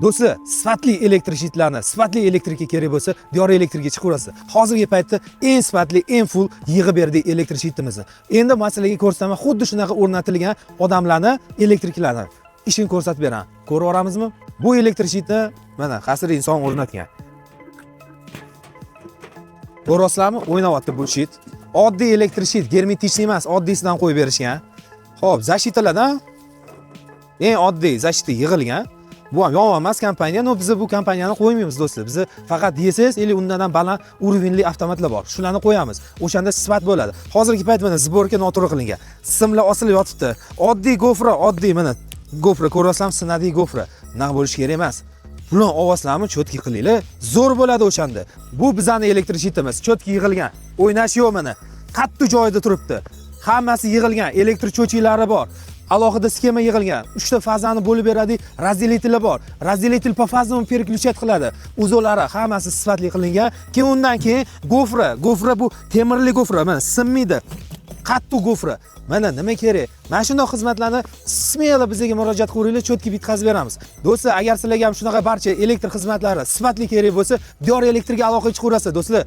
Do'stlar, sifatli elektr shitlarni, sifatli elektrika kerak bo'lsa, Diyor Elektrga chiqaverasiz. Hozirgi paytda eng sifatli, eng full yig'ib berdik elektr shitimizni. Endi masalaga ko'rsataman, xuddi shunaqa o'rnatilgan odamlarni, elektriklarni ishini ko'rsatib beraman. Ko'rib oramizmi? Bu elektr shitni mana asr inson o'rnatgan. Ko'rasizlarmi? O'ynayapti bu shit. Oddiy elektr shit, germetichni emas, oddiysidan qo'yib berishgan. Xo'p, zashitalardan eng oddiy zashita yig'ilgan. Bu ham yomon emas kompaniya, но biz bu kompaniyani qo'ymaymiz do'stlar. Biz faqat DSS или undan baland уровенli avtomatlar bor. Shularni qo'yamiz. O'shanda sifat bo'ladi. Hozirgi payt mana zborka noto'g'ri qilingan. Simlar osilib yotibdi. Oddiy gofra, oddiy mana gofra ko'rasam sinadiy gofra. Naq bo'lish kerak emas. Bular ovozlarni cho'tki qilinglar. Zo'r bo'ladi o'shanda. Bu bizning elektr shitimiz, cho'tki yig'ilgan. O'ynash yo'q mana. Qattiq joyida turibdi. Hammasi yig'ilgan, elektr cho'chiklari bor. Alohida sxema yig'ilgan. 3 ta fazani bo'lib beradi, razdelitellar bor. Razdelитель по фазам переключать qiladi. Uzolari hammasi sifatli qilingan. Keyin undan keyin gofra bu temirli gofra, mana sinmaydi. Qattiq gofra. Mana nima kerak? Mana shunday xizmatlarni smelo bizga murojaat qiling, cho'tki bitkazib beramiz. Do'stlar, agar sizlarga ham shunaqa barcha elektr xizmatlari sifatli kerak bo'lsa, Diyor Elektrga aloqa chiqaverasiz, do'stlar.